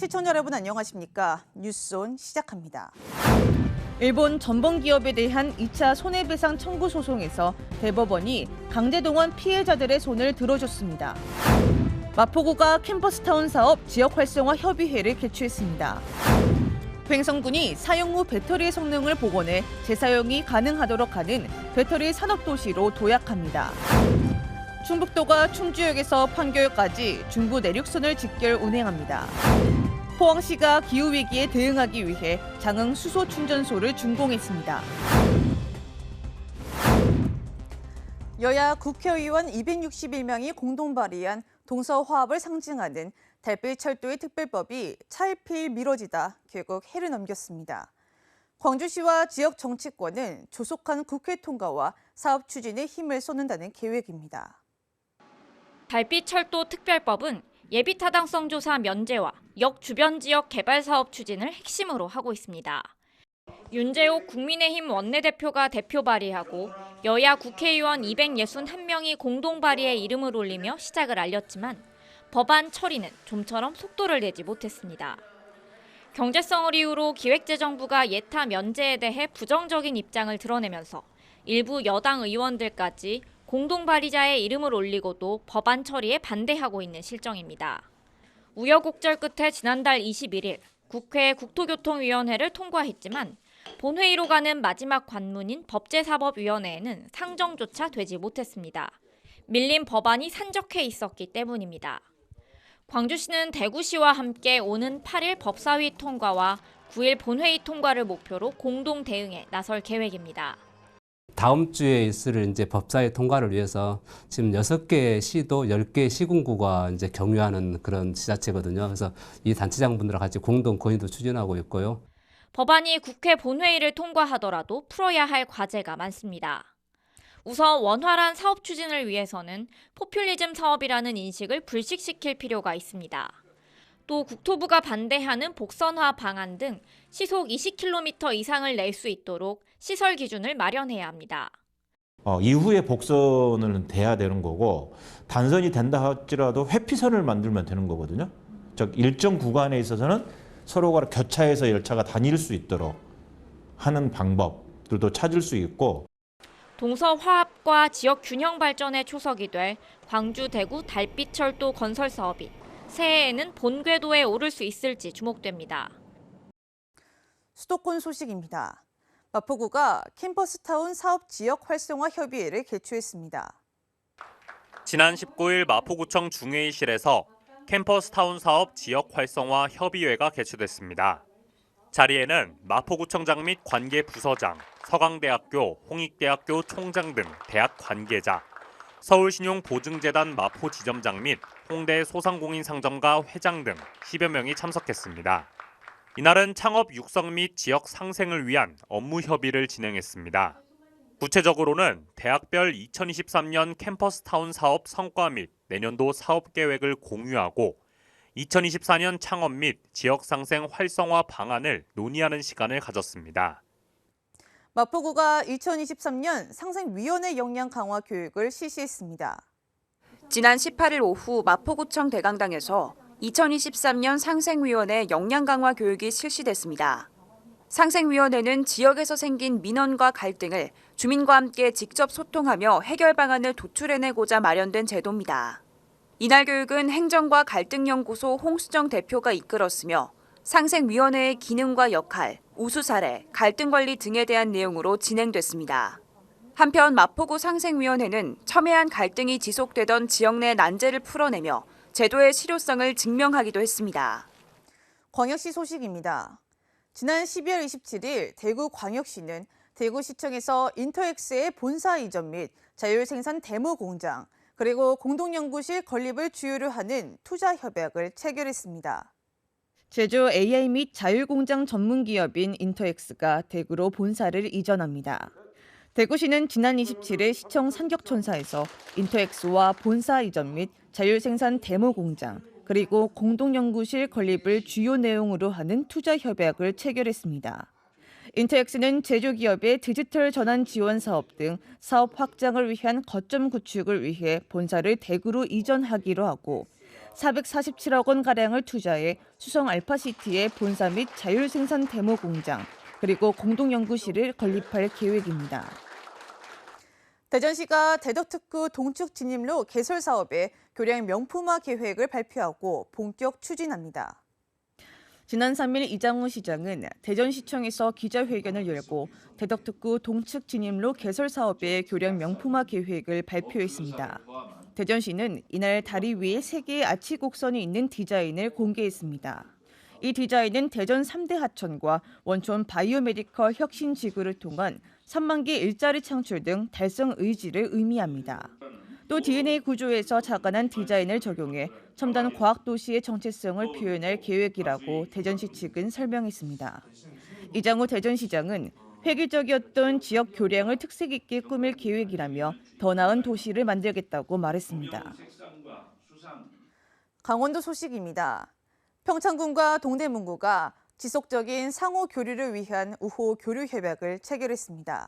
시청자 여러분 안녕하십니까? 뉴스온 시작합니다. 일본 전범기업에 대한 2차 손해배상 청구 소송에서 대법원이 강제동원 피해자들의 손을 들어줬습니다. 마포구가 캠퍼스타운 사업 지역 활성화 협의회를 개최했습니다. 횡성군이 사용 후 배터리의 성능을 복원해 재사용이 가능하도록 하는 배터리 산업도시로 도약합니다. 충북도가 충주역에서 판교역까지 중부 내륙선을 직결 운행합니다. 포항시가 기후위기에 대응하기 위해 장흥 수소 충전소를 준공했습니다. 여야 국회의원 261명이 공동 발의한 동서화합을 상징하는 달빛철도의 특별법이 차일피일 미뤄지다 결국 해를 넘겼습니다. 광주시와 지역 정치권은 조속한 국회 통과와 사업 추진에 힘을 쏟는다는 계획입니다. 달빛철도 특별법은 예비 타당성 조사 면제와 역 주변 지역 개발 사업 추진을 핵심으로 하고 있습니다. 윤재옥 국민의힘 원내대표가 대표 발의하고 여야 국회의원 261명이 공동 발의에 이름을 올리며 시작을 알렸지만 법안 처리는 좀처럼 속도를 내지 못했습니다. 경제성을 이유로 기획재정부가 예타 면제에 대해 부정적인 입장을 드러내면서 일부 여당 의원들까지 공동 발의자의 이름을 올리고도 법안 처리에 반대하고 있는 실정입니다. 우여곡절 끝에 지난달 21일 국회 국토교통위원회를 통과했지만 본회의로 가는 마지막 관문인 법제사법위원회에는 상정조차 되지 못했습니다. 밀린 법안이 산적해 있었기 때문입니다. 광주시는 대구시와 함께 오는 8일 법사위 통과와 9일 본회의 통과를 목표로 공동 대응에 나설 계획입니다. 다음 주에 있을 이제 법사위 통과를 위해서 지금 6개 시도 10개 시군구가 이제 경유하는 그런 지자체거든요. 그래서 이 단체장분들과 같이 공동 건의도 추진하고 있고요. 법안이 국회 본회의를 통과하더라도 풀어야 할 과제가 많습니다. 우선 원활한 사업 추진을 위해서는 포퓰리즘 사업이라는 인식을 불식시킬 필요가 있습니다. 또 국토부가 반대하는 복선화 방안 등 시속 20km 이상을 낼 수 있도록 시설 기준을 마련해야 합니다. 이후에 복선을 돼야 되는 거고 단선이 된다 할지라도 회피선을 만들면 되는 거거든요. 즉 일정 구간에 있어서는 서로가 교차해서 열차가 다닐 수 있도록 하는 방법들도 찾을 수 있고 동서화합과 지역 균형 발전의 초석이 될 광주 대구 달빛철도 건설 사업이 새해에는 본궤도에 오를 수 있을지 주목됩니다. 수도권 소식입니다. 마포구가 캠퍼스타운 사업 지역 활성화 협의회를 개최했습니다. 지난 19일 마포구청 중회의실에서 캠퍼스타운 사업 지역 활성화 협의회가 개최됐습니다. 자리에는 마포구청장 및 관계 부서장, 서강대학교, 홍익대학교 총장 등 대학 관계자, 서울신용보증재단 마포지점장 및 홍대 소상공인상점가 회장 등 10여 명이 참석했습니다. 이날은 창업 육성 및 지역 상생을 위한 업무 협의를 진행했습니다. 구체적으로는 대학별 2023년 캠퍼스타운 사업 성과 및 내년도 사업 계획을 공유하고 2024년 창업 및 지역 상생 활성화 방안을 논의하는 시간을 가졌습니다. 마포구가 2023년 상생위원회 역량 강화 교육을 실시했습니다. 지난 18일 오후 마포구청 대강당에서 2023년 상생위원회 역량 강화 교육이 실시됐습니다. 상생위원회는 지역에서 생긴 민원과 갈등을 주민과 함께 직접 소통하며 해결 방안을 도출해내고자 마련된 제도입니다. 이날 교육은 행정과 갈등연구소 홍수정 대표가 이끌었으며 상생위원회의 기능과 역할, 우수 사례, 갈등 관리 등에 대한 내용으로 진행됐습니다. 한편 마포구 상생위원회는 첨예한 갈등이 지속되던 지역 내 난제를 풀어내며 제도의 실효성을 증명하기도 했습니다. 광역시 소식입니다. 지난 12월 27일 대구광역시는 대구시청에서 인터엑스의 본사 이전 및 자율생산 데모 공장, 그리고 공동연구실 건립을 주요로 하는 투자 협약을 체결했습니다. 제조 AI 및 자율공장 전문기업인 인터엑스가 대구로 본사를 이전합니다. 대구시는 지난 27일 시청 상격천사에서 인터엑스와 본사 이전 및 자율생산 데모 공장, 그리고 공동연구실 건립을 주요 내용으로 하는 투자 협약을 체결했습니다. 인터엑스는 제조기업의 디지털 전환 지원 사업 등 사업 확장을 위한 거점 구축을 위해 본사를 대구로 이전하기로 하고 447억 원 가량을 투자해 수성 알파시티의 본사 및 자율 생산 데모 공장 그리고 공동 연구실을 건립할 계획입니다. 대전시가 대덕특구 동축 진입로 개설 사업의 교량 명품화 계획을 발표하고 본격 추진합니다. 지난 3일 이장우 시장은 대전시청에서 기자회견을 열고 대덕특구 동축 진입로 개설 사업의 교량 명품화 계획을 발표했습니다. 대전시는 이날 다리 위에 3개의 아치 곡선이 있는 디자인을 공개했습니다. 이 디자인은 대전 3대 하천과 원촌 바이오메디컬 혁신 지구를 통한 3만 개 일자리 창출 등 달성 의지를 의미합니다. 또 DNA 구조에서 자간한 디자인을 적용해 첨단 과학 도시의 정체성을 표현할 계획이라고 대전시 측은 설명했습니다. 이장우 대전시장은 획일적이었던 지역 교량을 특색 있게 꾸밀 계획이라며 더 나은 도시를 만들겠다고 말했습니다. 강원도 소식입니다. 평창군과 동대문구가 지속적인 상호 교류를 위한 우호 교류 협약을 체결했습니다.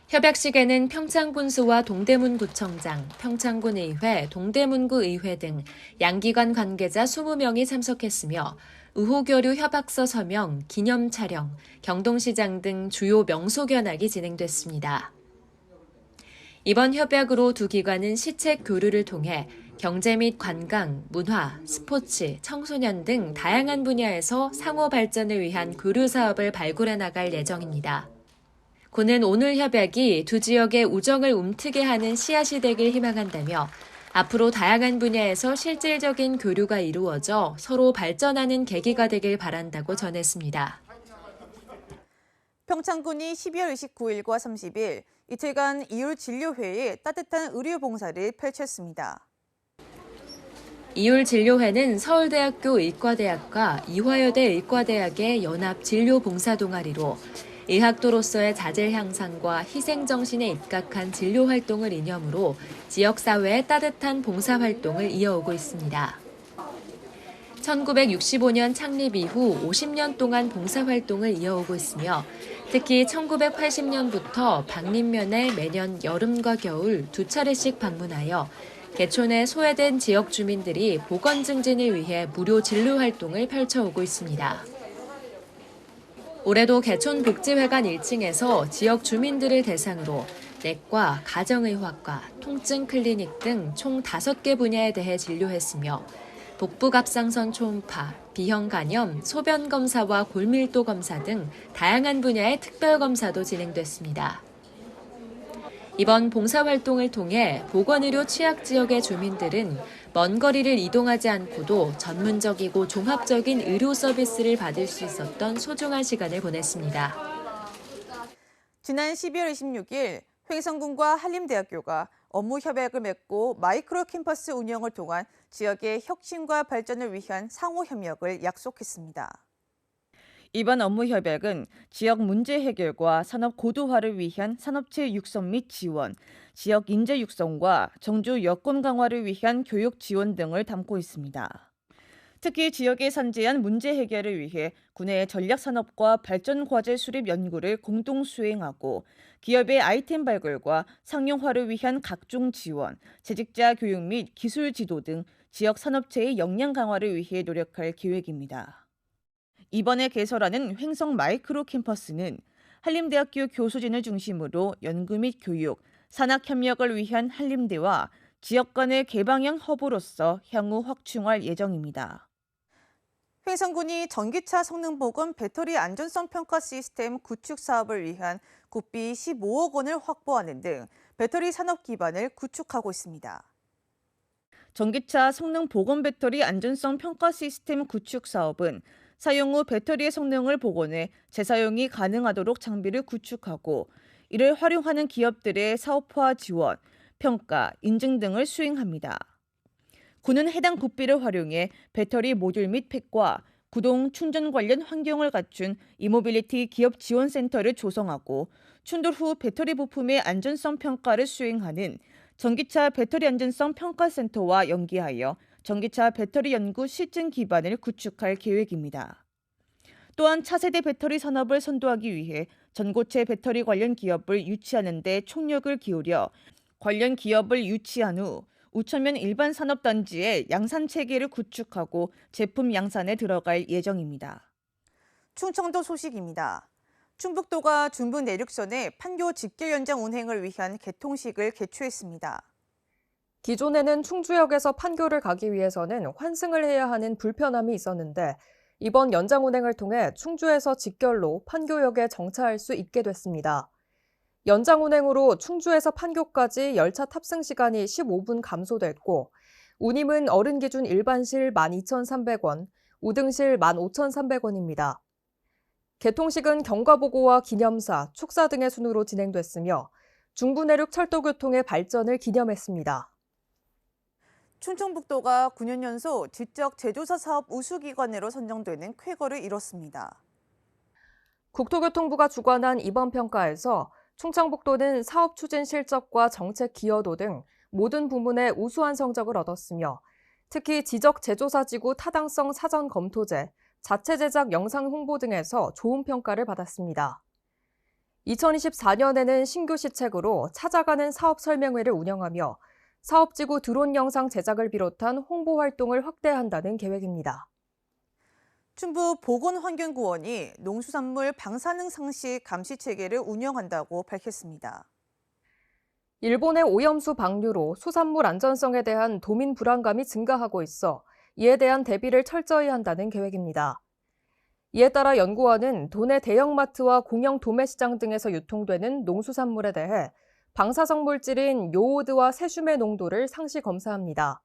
협약식에는 평창군수와 동대문구청장, 평창군의회, 동대문구 의회 등 양기관 관계자 20명이 참석했으며 우호교류 협약서 서명, 기념 촬영, 경동시장 등 주요 명소 견학이 진행됐습니다. 이번 협약으로 두 기관은 시책 교류를 통해 경제 및 관광, 문화, 스포츠, 청소년 등 다양한 분야에서 상호 발전을 위한 교류 사업을 발굴해 나갈 예정입니다. 군은 오늘 협약이 두 지역의 우정을 움트게 하는 씨앗이 되길 희망한다며 앞으로 다양한 분야에서 실질적인 교류가 이루어져 서로 발전하는 계기가 되길 바란다고 전했습니다. 평창군이 12월 29일과 30일 이틀간 이율 진료회에 따뜻한 의료 봉사를 펼쳤습니다. 이율 진료회는 서울대학교 의과대학과 이화여대 의과대학의 연합 진료 봉사 동아리로 의학도로서의 자질 향상과 희생 정신에 입각한 진료 활동을 이념으로 지역사회의 따뜻한 봉사 활동을 이어오고 있습니다. 1965년 창립 이후 50년 동안 봉사 활동을 이어오고 있으며 특히 1980년부터 박림면에 매년 여름과 겨울 2차례씩 방문하여 개촌에 소외된 지역 주민들이 보건 증진을 위해 무료 진료 활동을 펼쳐오고 있습니다. 올해도 개촌복지회관 1층에서 지역 주민들을 대상으로 내과, 가정의학과, 통증 클리닉 등 총 5개 분야에 대해 진료했으며 복부갑상선 초음파, 비형 간염, 소변 검사와 골밀도 검사 등 다양한 분야의 특별 검사도 진행됐습니다. 이번 봉사활동을 통해 보건의료 취약 지역의 주민들은 먼 거리를 이동하지 않고도 전문적이고 종합적인 의료 서비스를 받을 수 있었던 소중한 시간을 보냈습니다. 지난 12월 26일 횡성군과 한림대학교가 업무 협약을 맺고 마이크로 캠퍼스 운영을 통한 지역의 혁신과 발전을 위한 상호 협력을 약속했습니다. 이번 업무 협약은 지역 문제 해결과 산업 고도화를 위한 산업체 육성 및 지원, 지역 인재 육성과 정주 여건 강화를 위한 교육 지원 등을 담고 있습니다. 특히 지역에 산재한 문제 해결을 위해 군의 전략산업과 발전과제 수립 연구를 공동 수행하고 기업의 아이템 발굴과 상용화를 위한 각종 지원, 재직자 교육 및 기술 지도 등 지역 산업체의 역량 강화를 위해 노력할 계획입니다. 이번에 개설하는 횡성 마이크로 캠퍼스는 한림대학교 교수진을 중심으로 연구 및 교육, 산학 협력을 위한 한림대와 지역 간의 개방형 허브로서 향후 확충할 예정입니다. 횡성군이 전기차 성능 보건 배터리 안전성 평가 시스템 구축 사업을 위한 국비 15억 원을 확보하는 등 배터리 산업 기반을 구축하고 있습니다. 전기차 성능 보건 배터리 안전성 평가 시스템 구축 사업은 사용 후 배터리의 성능을 복원해 재사용이 가능하도록 장비를 구축하고 이를 활용하는 기업들의 사업화 지원, 평가, 인증 등을 수행합니다. 군은 해당 국비를 활용해 배터리 모듈 및 팩과 구동, 충전 관련 환경을 갖춘 이모빌리티 기업 지원센터를 조성하고 충돌 후 배터리 부품의 안전성 평가를 수행하는 전기차 배터리 안전성 평가센터와 연계하여 전기차 배터리 연구 실증 기반을 구축할 계획입니다. 또한 차세대 배터리 산업을 선도하기 위해 전고체 배터리 관련 기업을 유치하는 데 총력을 기울여 관련 기업을 유치한 후 우천면 일반산업단지의 양산 체계를 구축하고 제품 양산에 들어갈 예정입니다. 충청도 소식입니다. 충북도가 중부 내륙선의 판교 직결 연장 운행을 위한 개통식을 개최했습니다. 기존에는 충주역에서 판교를 가기 위해서는 환승을 해야 하는 불편함이 있었는데 이번 연장 운행을 통해 충주에서 직결로 판교역에 정차할 수 있게 됐습니다. 연장 운행으로 충주에서 판교까지 열차 탑승 시간이 15분 감소됐고 운임은 어른 기준 일반실 12,300원, 우등실 15,300원입니다. 개통식은 경과보고와 기념사, 축사 등의 순으로 진행됐으며 중부 내륙 철도교통의 발전을 기념했습니다. 충청북도가 9년 연속 지적 제조사 사업 우수기관으로 선정되는 쾌거를 이뤘습니다. 국토교통부가 주관한 이번 평가에서 충청북도는 사업 추진 실적과 정책 기여도 등 모든 부문에 우수한 성적을 얻었으며 특히 지적 제조사 지구 타당성 사전 검토제, 자체 제작 영상 홍보 등에서 좋은 평가를 받았습니다. 2024년에는 신규 시책으로 찾아가는 사업 설명회를 운영하며 사업지구 드론 영상 제작을 비롯한 홍보 활동을 확대한다는 계획입니다. 충북 보건환경구원이 농수산물 방사능 상시 감시 체계를 운영한다고 밝혔습니다. 일본의 오염수 방류로 수산물 안전성에 대한 도민 불안감이 증가하고 있어 이에 대한 대비를 철저히 한다는 계획입니다. 이에 따라 연구원은 도내 대형마트와 공영 도매시장 등에서 유통되는 농수산물에 대해 방사성 물질인 요오드와 세슘의 농도를 상시 검사합니다.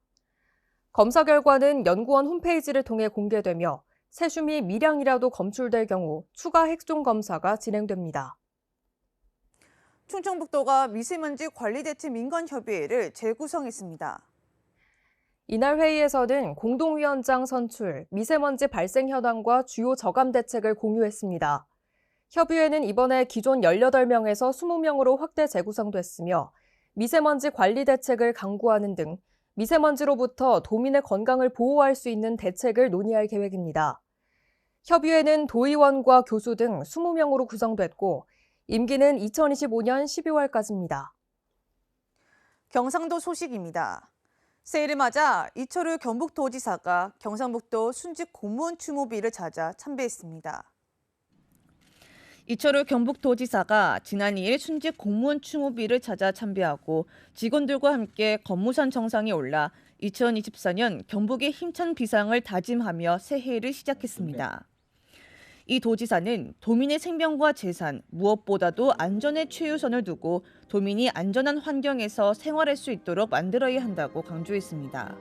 검사 결과는 연구원 홈페이지를 통해 공개되며 세슘이 미량이라도 검출될 경우 추가 핵종 검사가 진행됩니다. 충청북도가 미세먼지 관리대책 민관협의회를 재구성했습니다. 이날 회의에서는 공동위원장 선출, 미세먼지 발생 현황과 주요 저감 대책을 공유했습니다. 협의회는 이번에 기존 18명에서 20명으로 확대 재구성됐으며 미세먼지 관리 대책을 강구하는 등 미세먼지로부터 도민의 건강을 보호할 수 있는 대책을 논의할 계획입니다. 협의회는 도의원과 교수 등 20명으로 구성됐고 임기는 2025년 12월까지입니다. 경상도 소식입니다. 새해를 맞아 이철우 경북도지사가 경상북도 순직 공무원 추모비를 찾아 참배했습니다. 이철우 경북도지사가 지난 2일 순직 공무원 추모비를 찾아 참배하고 직원들과 함께 건무산 정상에 올라 2024년 경북의 힘찬 비상을 다짐하며 새해를 시작했습니다. 이 도지사는 도민의 생명과 재산, 무엇보다도 안전에 최우선을 두고 도민이 안전한 환경에서 생활할 수 있도록 만들어야 한다고 강조했습니다.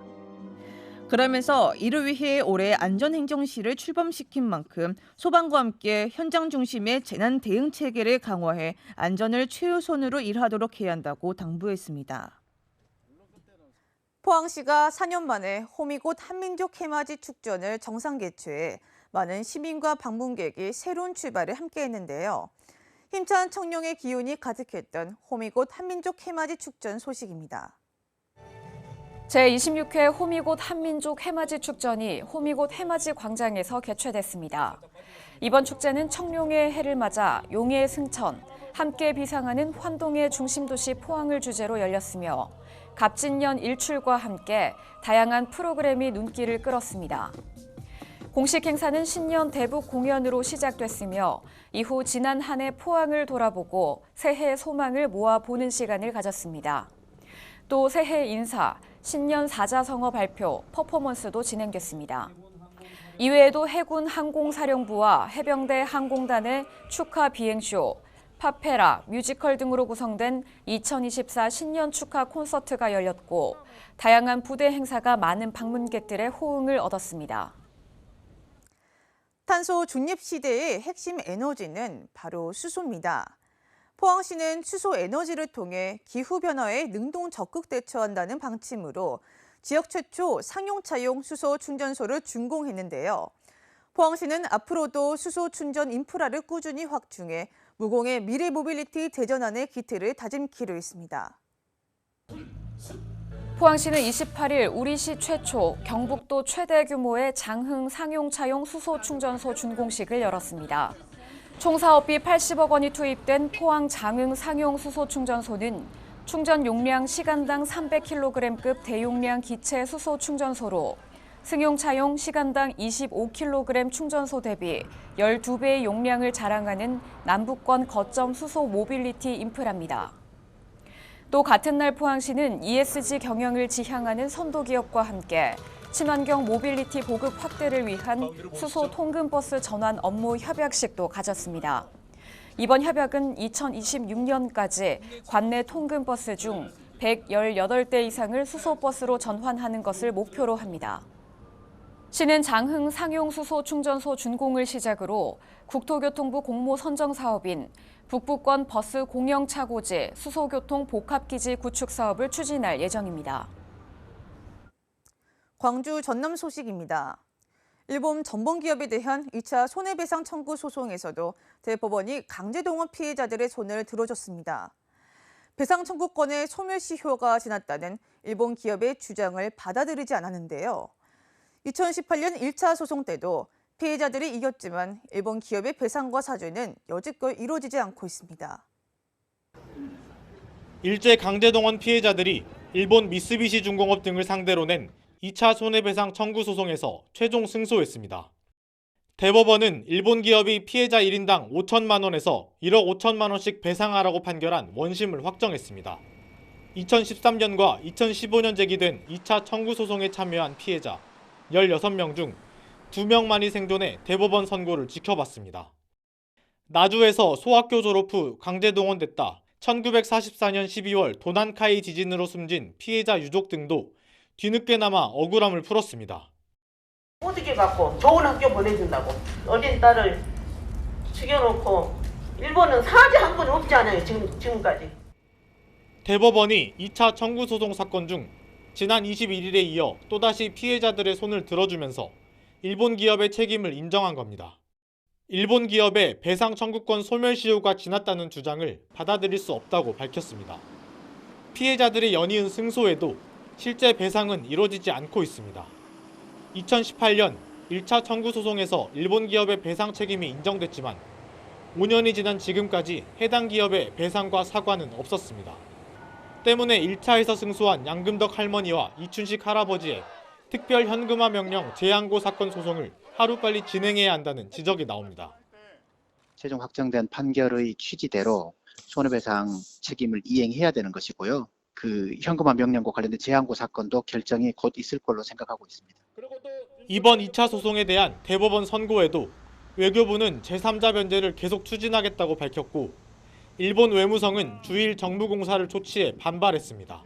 그러면서 이를 위해 올해 안전행정실을 출범시킨 만큼 소방과 함께 현장 중심의 재난 대응 체계를 강화해 안전을 최우선으로 일하도록 해야 한다고 당부했습니다. 포항시가 4년 만에 호미곶 한민족 해맞이 축전을 정상 개최해 많은 시민과 방문객이 새로운 출발을 함께했는데요. 힘찬 청룡의 기운이 가득했던 호미곶 한민족 해맞이 축전 소식입니다. 제26회 호미곶 한민족 해맞이 축전이 호미곶 해맞이 광장에서 개최됐습니다. 이번 축제는 청룡의 해를 맞아 용의 승천, 함께 비상하는 환동의 중심도시 포항을 주제로 열렸으며 갑진년 일출과 함께 다양한 프로그램이 눈길을 끌었습니다. 공식 행사는 신년 대북 공연으로 시작됐으며 이후 지난 한 해 포항을 돌아보고 새해 소망을 모아보는 시간을 가졌습니다. 또 새해 인사, 신년 사자성어 발표, 퍼포먼스도 진행됐습니다. 이외에도 해군 항공사령부와 해병대 항공단의 축하 비행쇼, 파페라, 뮤지컬 등으로 구성된 2024 신년 축하 콘서트가 열렸고 다양한 부대 행사가 많은 방문객들의 호응을 얻었습니다. 탄소 중립 시대의 핵심 에너지는 바로 수소입니다. 포항시는 수소 에너지를 통해 기후변화에 능동 적극 대처한다는 방침으로 지역 최초 상용차용 수소 충전소를 준공했는데요. 포항시는 앞으로도 수소 충전 인프라를 꾸준히 확충해 무공해 미래 모빌리티 대전환의 기틀을 다짐키로 했습니다. 포항시는 28일 우리시 최초, 경북도 최대 규모의 장흥 상용차용 수소 충전소 준공식을 열었습니다. 총 사업비 80억 원이 투입된 포항 장흥 상용 수소 충전소는 충전 용량 시간당 300kg급 대용량 기체 수소 충전소로 승용차용 시간당 25kg 충전소 대비 12배의 용량을 자랑하는 남부권 거점 수소 모빌리티 인프라입니다. 또 같은 날 포항시는 ESG 경영을 지향하는 선도기업과 함께 친환경 모빌리티 보급 확대를 위한 수소 통근버스 전환 업무 협약식도 가졌습니다. 이번 협약은 2026년까지 관내 통근버스 중 118대 이상을 수소버스로 전환하는 것을 목표로 합니다. 시는 장흥 상용 수소 충전소 준공을 시작으로 국토교통부 공모 선정 사업인 북부권 버스 공영차고지 수소교통 복합기지 구축 사업을 추진할 예정입니다. 광주 전남 소식입니다. 일본 전범기업에 대한 2차 손해배상 청구 소송에서도 대법원이 강제동원 피해자들의 손을 들어줬습니다. 배상 청구권의 소멸시효가 지났다는 일본 기업의 주장을 받아들이지 않았는데요. 2018년 1차 소송 때도 피해자들이 이겼지만 일본 기업의 배상과 사죄는 여지껏 이루어지지 않고 있습니다. 일제 강제동원 피해자들이 일본 미쓰비시 중공업 등을 상대로 낸 2차 손해배상 청구 소송에서 최종 승소했습니다. 대법원은 일본 기업이 피해자 1인당 5천만 원에서 1억 5천만 원씩 배상하라고 판결한 원심을 확정했습니다. 2013년과 2015년 제기된 2차 청구 소송에 참여한 피해자 16명 중 2명만이 생존해 대법원 선고를 지켜봤습니다. 나주에서 소학교 졸업 후 강제동원됐다 1944년 12월 도난카이 지진으로 숨진 피해자 유족 등도 뒤늦게나마 억울함을 풀었습니다. 어떻게 갖고 좋은 학교 보내준다고 어린 딸을 죽여놓고 일본은 사죄 한 번 없잖아요. 지금까지. 대법원이 2차 청구 소송 사건 중 지난 21일에 이어 또다시 피해자들의 손을 들어주면서 일본 기업의 책임을 인정한 겁니다. 일본 기업의 배상 청구권 소멸시효가 지났다는 주장을 받아들일 수 없다고 밝혔습니다. 피해자들의 연이은 승소에도 실제 배상은 이루어지지 않고 있습니다. 2018년 1차 청구 소송에서 일본 기업의 배상 책임이 인정됐지만 5년이 지난 지금까지 해당 기업의 배상과 사과는 없었습니다. 때문에 1차에서 승소한 양금덕 할머니와 이춘식 할아버지의 특별 현금화 명령 재항고 사건 소송을 하루빨리 진행해야 한다는 지적이 나옵니다. 최종 확정된 판결의 취지대로 손해배상 책임을 이행해야 되는 것이고요. 그 현금화 명령과 관련된 재항고 사건도 결정이 곧 있을 걸로 생각하고 있습니다. 이번 2차 소송에 대한 대법원 선고에도 외교부는 제3자 변제를 계속 추진하겠다고 밝혔고 일본 외무성은 주일 정부공사를 조치해 반발했습니다.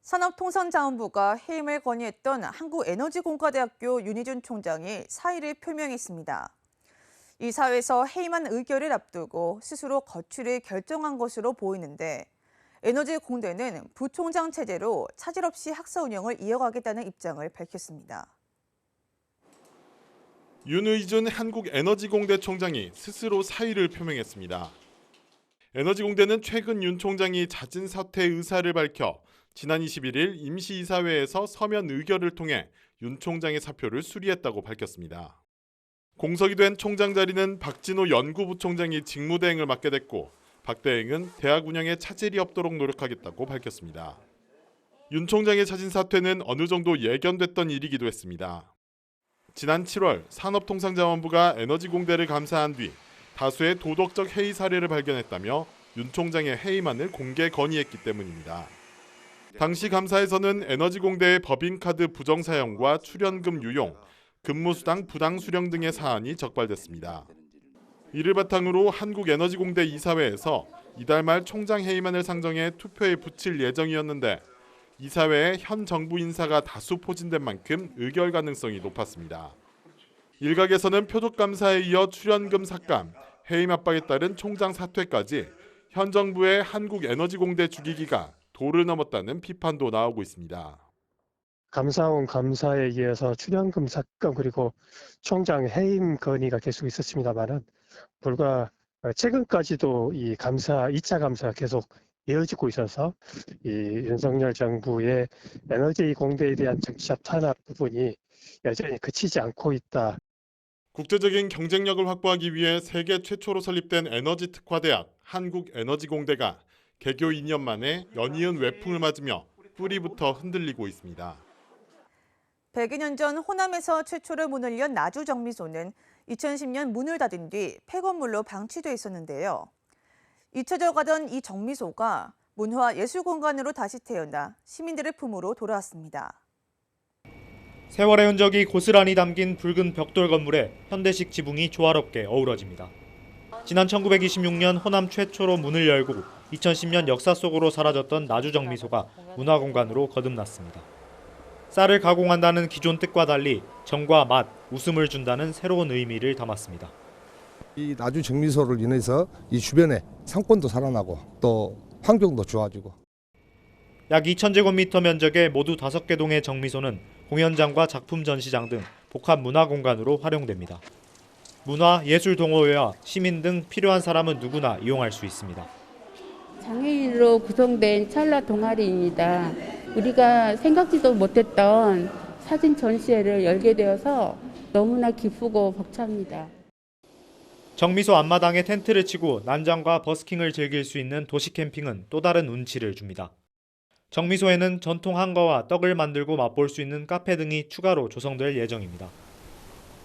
산업통상자원부가 해임을 건의했던 한국에너지공과대학교 윤희준 총장이 사의를 표명했습니다. 이 사회에서 해임한 의결을 앞두고 스스로 거취를 결정한 것으로 보이는데 에너지공대는 부총장 체제로 차질 없이 학사 운영을 이어가겠다는 입장을 밝혔습니다. 윤의준 한국에너지공대 총장이 스스로 사의를 표명했습니다. 에너지공대는 최근 윤 총장이 잦은 사퇴 의사를 밝혀 지난 21일 임시이사회에서 서면 의결을 통해 윤 총장의 사표를 수리했다고 밝혔습니다. 공석이 된 총장 자리는 박진호 연구부총장이 직무대행을 맡게 됐고 박 대행은 대학 운영에 차질이 없도록 노력하겠다고 밝혔습니다. 윤 총장의 자진 사퇴는 어느 정도 예견됐던 일이기도 했습니다. 지난 7월 산업통상자원부가 에너지공대를 감사한 뒤 다수의 도덕적 해이 사례를 발견했다며 윤 총장의 해임안을 공개 건의했기 때문입니다. 당시 감사에서는 에너지공대의 법인카드 부정사용과 출연금 유용, 근무수당 부당 수령 등의 사안이 적발됐습니다. 이를 바탕으로 한국에너지공대 이사회에서 이달 말 총장 해임안을 상정해 투표에 붙일 예정이었는데 이사회에 현 정부 인사가 다수 포진된 만큼 의결 가능성이 높았습니다. 일각에서는 표적감사에 이어 출연금 삭감, 해임 압박에 따른 총장 사퇴까지 현 정부의 한국에너지공대 죽이기가 도를 넘었다는 비판도 나오고 있습니다. 감사원 감사에 의해서 출연금 삭감 그리고 총장 해임 건의가 계속 있었습니다만은 불과 최근까지도 이 감사 2차 감사가 계속 이어지고 있어서 이 윤석열 정부의 에너지 공대에 대한 정치적 탄압 부분이 여전히 그치지 않고 있다. 국제적인 경쟁력을 확보하기 위해 세계 최초로 설립된 에너지 특화대학 한국에너지공대가 개교 2년 만에 연이은 외풍을 맞으며 뿌리부터 흔들리고 있습니다. 100여 년 전 호남에서 최초로 문을 연 나주 정미소는 2010년 문을 닫은 뒤 폐건물로 방치돼 있었는데요. 잊혀져 가던 이 정미소가 문화예술공간으로 다시 태어나 시민들의 품으로 돌아왔습니다. 세월의 흔적이 고스란히 담긴 붉은 벽돌 건물에 현대식 지붕이 조화롭게 어우러집니다. 지난 1926년 호남 최초로 문을 열고 2010년 역사 속으로 사라졌던 나주 정미소가 문화공간으로 거듭났습니다. 쌀을 가공한다는 기존 뜻과 달리 정과 맛, 웃음을 준다는 새로운 의미를 담았습니다. 이 나주 정미소를 인해서 이 주변에 상권도 살아나고 또 환경도 좋아지고. 약 2,000제곱미터 면적의 모두 5개 동의 정미소는 공연장과 작품 전시장 등 복합 문화공간으로 활용됩니다. 문화, 예술 동호회와 시민 등 필요한 사람은 누구나 이용할 수 있습니다. 장애인으로 구성된 찰나 동아리입니다. 우리가 생각지도 못했던 사진 전시회를 열게 되어서 너무나 기쁘고 벅찹니다. 정미소 앞마당에 텐트를 치고 난장과 버스킹을 즐길 수 있는 도시 캠핑은 또 다른 운치를 줍니다. 정미소에는 전통 한과와 떡을 만들고 맛볼 수 있는 카페 등이 추가로 조성될 예정입니다.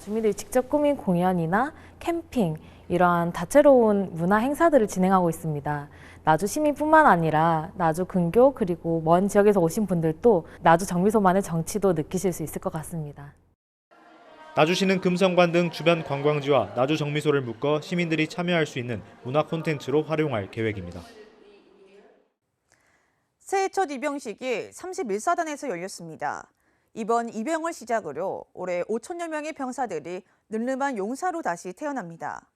주민들이 직접 꾸민 공연이나 캠핑, 이러한 다채로운 문화 행사들을 진행하고 있습니다. 나주 시민뿐만 아니라 나주 근교 그리고 먼 지역에서 오신 분들도 나주 정미소만의 정취도 느끼실 수 있을 것 같습니다. 나주시는 금성관 등 주변 관광지와 나주 정미소를 묶어 시민들이 참여할 수 있는 문화 콘텐츠로 활용할 계획입니다. 새해 첫 입영식이 31사단에서 열렸습니다. 이번 입영을 시작으로 올해 5천여 명의 병사들이 늠름한 용사로 다시 태어납니다.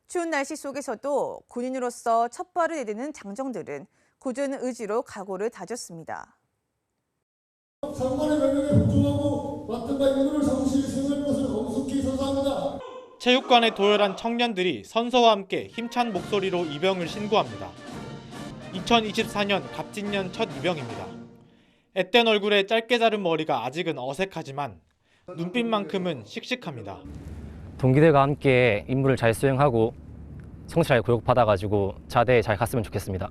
추운 날씨 속에서도 군인으로서 첫 발을 내딛는 장정들은 굳은 의지로 각오를 다졌습니다. 장관의 명령에 복종하고 맡은 바 임무를 성실히 수행할 것을 엄숙히 선서합니다. 체육관에 도열한 청년들이 선서와 함께 힘찬 목소리로 입영을 신고합니다. 2024년 갑진년 첫 입영입니다. 앳된 얼굴에 짧게 자른 머리가 아직은 어색하지만 눈빛만큼은 씩씩합니다. 동기들과 함께 임무를 잘 수행하고 성실 교육받아가지고 자대에 잘 갔으면 좋겠습니다.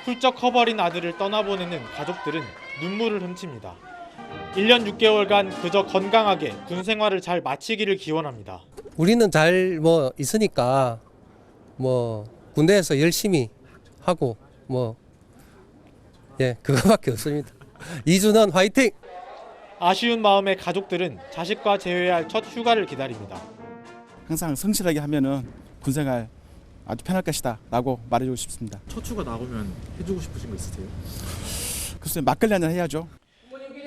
훌쩍 커버린 아들을 떠나보내는 가족들은 눈물을 훔칩니다. 1년 6개월간 그저 건강하게 군 생활을 잘 마치기를 기원합니다. 우리는 잘 있으니까 군대에서 열심히 하고 그거밖에 없습니다. 이준원 화이팅! 아쉬운 마음의 가족들은 자식과 재회할 첫 휴가를 기다립니다. 항상 성실하게 하면은 군생활 아주 편할 것이다 라고 말해주고 싶습니다. 첫 휴가 나오면 해주고 싶으신 거 있으세요? 글쎄 막걸리 한잔 해야죠.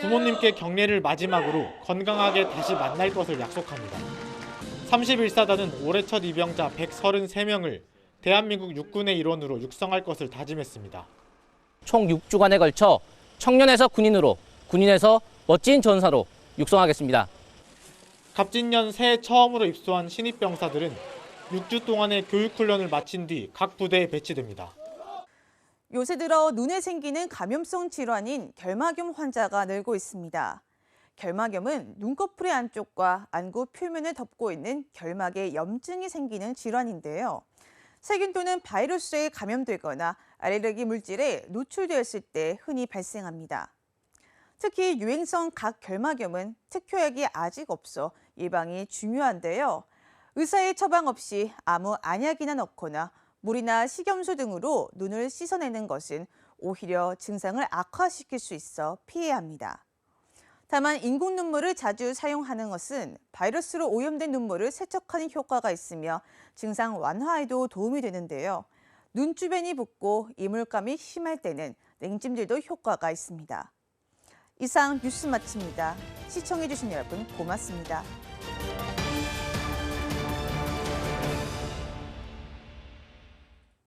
부모님께 격려를 마지막으로 건강하게 다시 만날 것을 약속합니다. 31사단은 올해 첫 입영자 133명을 대한민국 육군의 일원으로 육성할 것을 다짐했습니다. 총 6주간에 걸쳐 청년에서 군인으로, 군인에서 멋진 전사로 육성하겠습니다. 갑진년 새해 처음으로 입소한 신입병사들은 6주 동안의 교육훈련을 마친 뒤 각 부대에 배치됩니다. 요새 들어 눈에 생기는 감염성 질환인 결막염 환자가 늘고 있습니다. 결막염은 눈꺼풀의 안쪽과 안구 표면을 덮고 있는 결막에 염증이 생기는 질환인데요. 세균 또는 바이러스에 감염되거나 알레르기 물질에 노출되었을 때 흔히 발생합니다. 특히 유행성 각결막염은 특효약이 아직 없어 예방이 중요한데요. 의사의 처방 없이 아무 안약이나 넣거나 물이나 식염수 등으로 눈을 씻어내는 것은 오히려 증상을 악화시킬 수 있어 피해야 합니다. 다만 인공 눈물을 자주 사용하는 것은 바이러스로 오염된 눈물을 세척하는 효과가 있으며 증상 완화에도 도움이 되는데요. 눈 주변이 붓고 이물감이 심할 때는 냉찜질도 효과가 있습니다. 이상 뉴스 마칩니다. 시청해주신 여러분 고맙습니다.